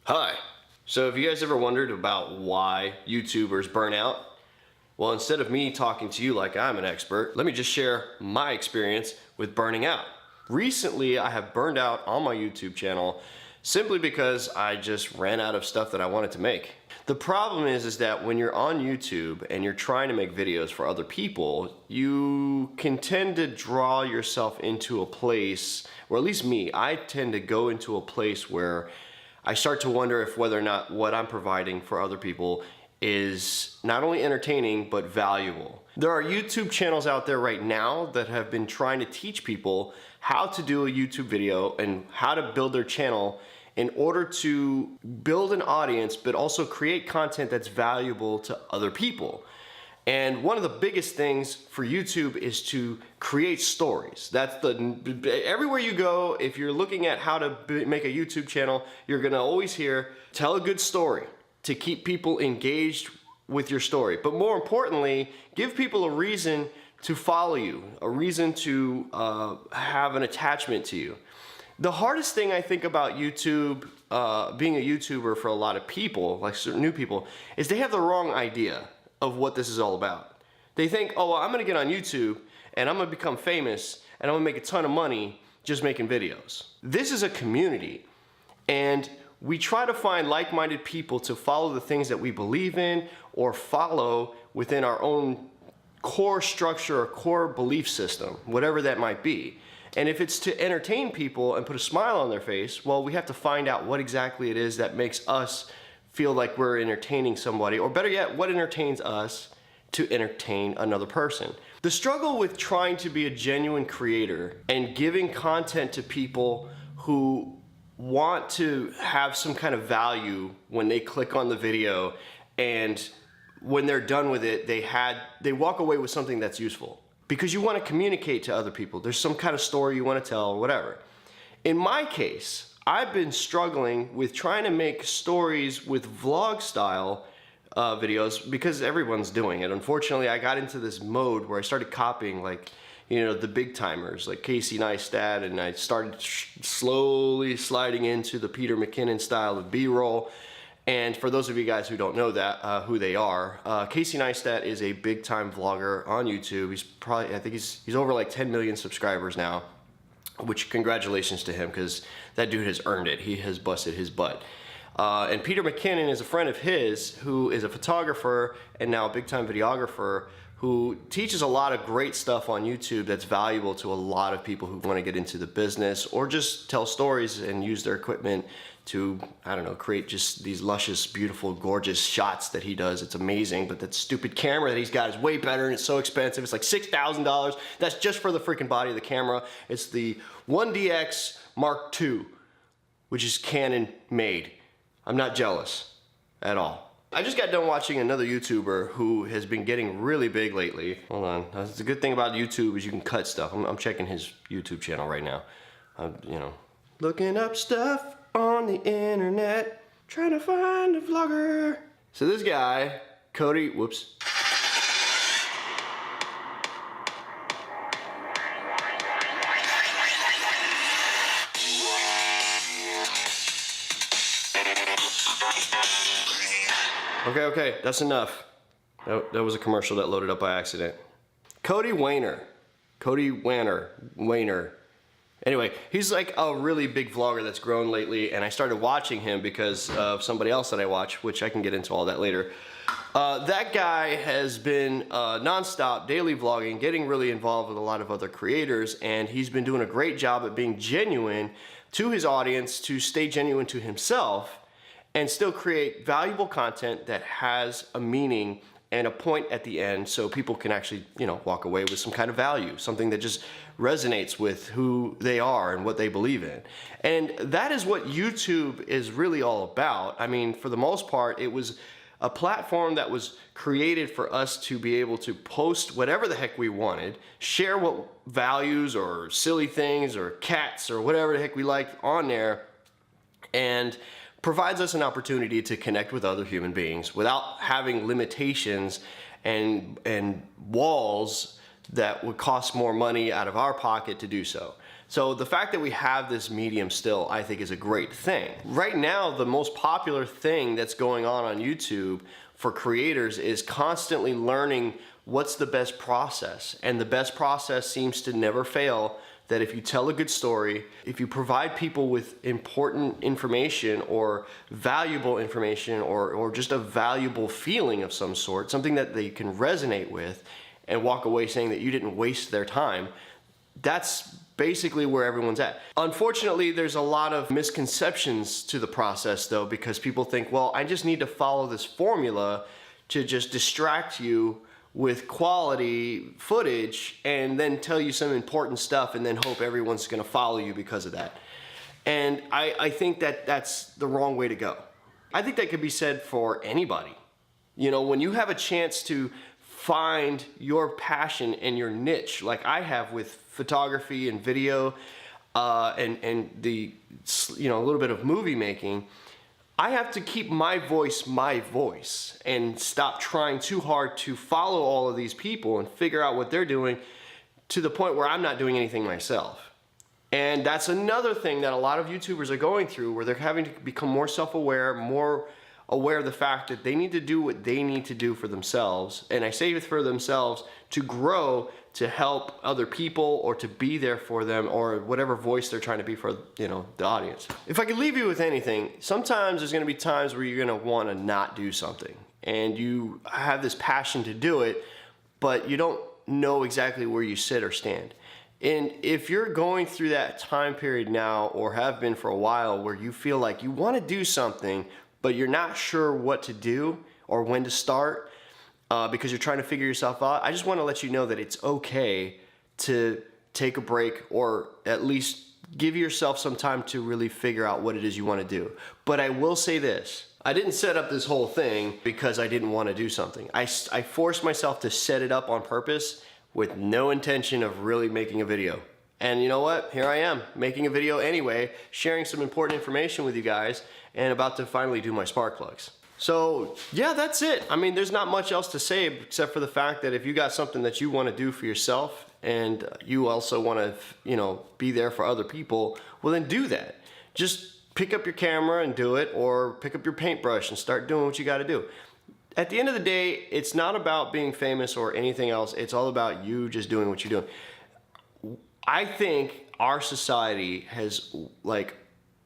Hi. So have you guys ever wondered about why YouTubers burn out? Well, instead of me talking to you like I'm an expert, let me just share my experience with burning out. Recently, I have burned out on my YouTube channel simply because I just ran out of stuff that I wanted to make. The problem is that when you're on YouTube and you're trying to make videos for other people, you can tend to draw yourself into a place, or at least me, I tend to go into a place where I start to wonder if whether or not what I'm providing for other people is not only entertaining, but valuable. There are YouTube channels out there right now that have been trying to teach people how to do a YouTube video and how to build their channel in order to build an audience, but also create content that's valuable to other people. And one of the biggest things for YouTube is to create stories. Everywhere you go, if you're looking at how to make a YouTube channel, you're gonna always hear, tell a good story to keep people engaged with your story. But more importantly, give people a reason to follow you, a reason to have an attachment to you. The hardest thing I think about YouTube, being a YouTuber for a lot of people, like certain new people, is they have the wrong idea of what this is all about. They think, oh, well, I'm gonna get on YouTube and I'm gonna become famous and I'm gonna make a ton of money just making videos. This is a community, and we try to find like-minded people to follow the things that we believe in or follow within our own core structure or core belief system, whatever that might be. And if it's to entertain people and put a smile on their face, well, we have to find out what exactly it is that makes us feel like we're entertaining somebody, or better yet, what entertains us to entertain another person. The struggle with trying to be a genuine creator and giving content to people who want to have some kind of value when they click on the video, and when they're done with it, they walk away with something that's useful. Because you want to communicate to other people. There's some kind of story you want to tell, or whatever. In my case, I've been struggling with trying to make stories with vlog style videos because everyone's doing it. Unfortunately, I got into this mode where I started copying, like, you know, the big timers like Casey Neistat, and I started slowly sliding into the Peter McKinnon style of B-roll. And for those of you guys who don't know that, who they are, Casey Neistat is a big time vlogger on YouTube. He's probably, I think he's over like 10 million subscribers now, which congratulations to him, because that dude has earned it. He has busted his butt. And Peter McKinnon is a friend of his who is a photographer and now a big time videographer who teaches a lot of great stuff on YouTube that's valuable to a lot of people who want to get into the business or just tell stories and use their equipment to, I don't know, create just these luscious, beautiful, gorgeous shots that he does. It's amazing, but that stupid camera that he's got is way better, and it's so expensive. It's like $6,000. That's just for the freaking body of the camera. It's the 1DX Mark II, which is Canon made. I'm not jealous at all. I just got done watching another YouTuber who has been getting really big lately. Hold on. That's the good thing about YouTube is you can cut stuff. I'm checking his YouTube channel right now. You know, looking up stuff on the internet, trying to find a vlogger. So this guy, Cody, whoops. Okay, that's enough. That was a commercial that loaded up by accident. Cody Wayner. Anyway, he's like a really big vlogger that's grown lately, and I started watching him because of somebody else that I watch, which I can get into all that later. That guy has been non-stop daily vlogging, getting really involved with a lot of other creators, and he's been doing a great job at being genuine to his audience, to stay genuine to himself, and still create valuable content that has a meaning and a point at the end, so people can actually, you know, walk away with some kind of value, something that just resonates with who they are and what they believe in. And that is what YouTube is really all about. I mean, for the most part, it was a platform that was created for us to be able to post whatever the heck we wanted, share what values or silly things or cats or whatever the heck we liked on there, and provides us an opportunity to connect with other human beings without having limitations and walls that would cost more money out of our pocket to do so. So the fact that we have this medium still, I think, is a great thing. Right now, the most popular thing that's going on YouTube for creators is constantly learning what's the best process. And the best process seems to never fail, that if you tell a good story, if you provide people with important information or valuable information or just a valuable feeling of some sort, something that they can resonate with and walk away saying that you didn't waste their time, that's basically where everyone's at. Unfortunately, there's a lot of misconceptions to the process though, because people think, well, I just need to follow this formula to just distract you with quality footage and then tell you some important stuff and then hope everyone's gonna follow you because of that. And I think that that's the wrong way to go. I think that could be said for anybody. You know, when you have a chance to find your passion and your niche, like I have with photography and video and the, you know, a little bit of movie making, I have to keep my voice and stop trying too hard to follow all of these people and figure out what they're doing to the point where I'm not doing anything myself. And that's another thing that a lot of YouTubers are going through, where they're having to become more self-aware, more aware of the fact that they need to do what they need to do for themselves. And I say it for themselves to grow, to help other people, or to be there for them, or whatever voice they're trying to be for, you know, the audience. If I could leave you with anything, sometimes there's gonna be times where you're gonna wanna not do something. And you have this passion to do it, but you don't know exactly where you sit or stand. And if you're going through that time period now, or have been for a while, where you feel like you wanna do something, but you're not sure what to do or when to start because you're trying to figure yourself out, I just want to let you know that it's okay to take a break, or at least give yourself some time to really figure out what it is you want to do. But I will say this, I didn't set up this whole thing because I didn't want to do something. I forced myself to set it up on purpose with no intention of really making a video. And you know what? Here I am, making a video anyway, sharing some important information with you guys, and about to finally do my spark plugs. So yeah, that's it. I mean, there's not much else to say except for the fact that if you got something that you want to do for yourself, and you also want to, you know, be there for other people, well then do that. Just pick up your camera and do it, or pick up your paintbrush and start doing what you got to do. At the end of the day, it's not about being famous or anything else. It's all about you just doing what you're doing. I think our society has, like,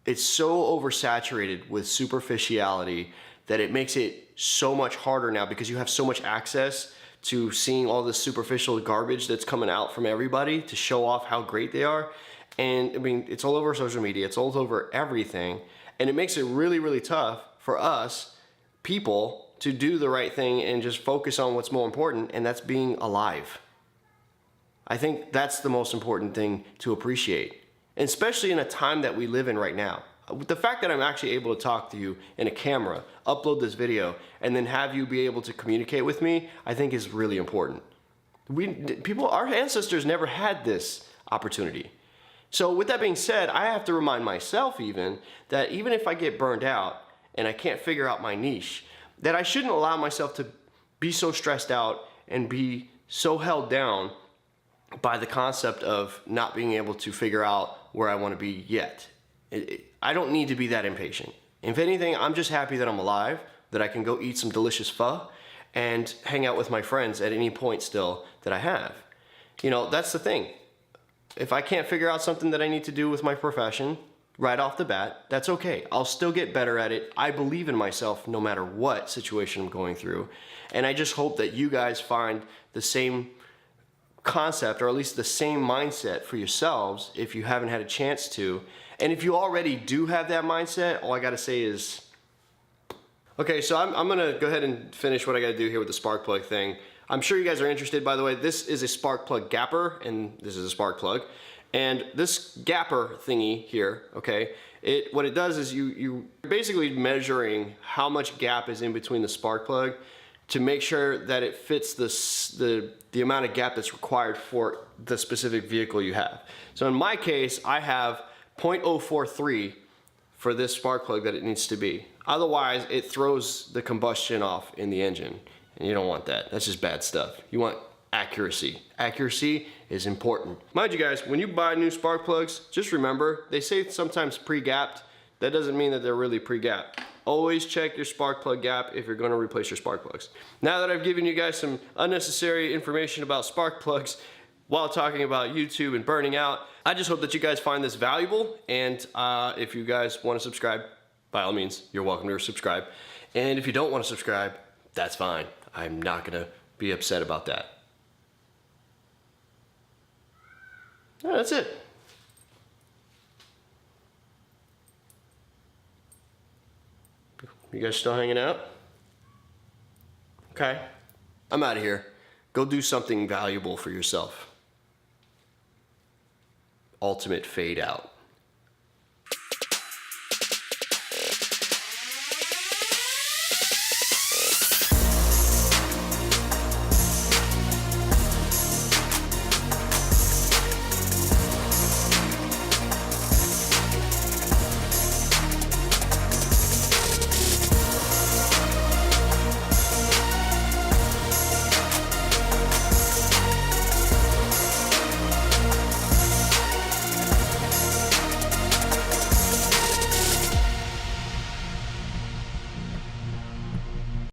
it's so oversaturated with superficiality that it makes it so much harder now, because you have so much access to seeing all this superficial garbage that's coming out from everybody to show off how great they are. And I mean, it's all over social media, it's all over everything. And it makes it really, really tough for us people to do the right thing and just focus on what's more important, and that's being alive. I think that's the most important thing to appreciate, and especially in a time that we live in right now. The fact that I'm actually able to talk to you in a camera, upload this video, and then have you be able to communicate with me, I think is really important. Our ancestors never had this opportunity. So with that being said, I have to remind myself even that even if I get burned out and I can't figure out my niche, that I shouldn't allow myself to be so stressed out and be so held down by the concept of not being able to figure out where I want to be yet. I don't need to be that impatient. If anything, I'm just happy that I'm alive, that I can go eat some delicious pho and hang out with my friends at any point still that I have. You know, that's the thing. If I can't figure out something that I need to do with my profession right off the bat, that's okay. I'll still get better at it. I believe in myself no matter what situation I'm going through. And I just hope that you guys find the same concept, or at least the same mindset for yourselves if you haven't had a chance to. And if you already do have that mindset, all I gotta say is, okay, so I'm gonna go ahead and finish what I gotta do here with the spark plug thing. I'm sure you guys are interested, by the way. This is a spark plug gapper, and this is a spark plug. And this gapper thingy here, okay, what it does is you're basically measuring how much gap is in between the spark plug to make sure that it fits the amount of gap that's required for the specific vehicle you have. So in my case, I have 0.043 for this spark plug that it needs to be. Otherwise, it throws the combustion off in the engine, and you don't want that. That's just bad stuff. You want accuracy. Accuracy is important. Mind you guys, when you buy new spark plugs, just remember, they say sometimes pre-gapped. That doesn't mean that they're really pre-gapped. Always check your spark plug gap if you're going to replace your spark plugs. Now that I've given you guys some unnecessary information about spark plugs while talking about YouTube and burning out, I just hope that you guys find this valuable, and if you guys want to subscribe, by all means, you're welcome to subscribe. And if you don't want to subscribe, that's fine. I'm not going to be upset about that. Yeah, that's it. You guys still hanging out? Okay. I'm out of here. Go do something valuable for yourself. Ultimate fade out.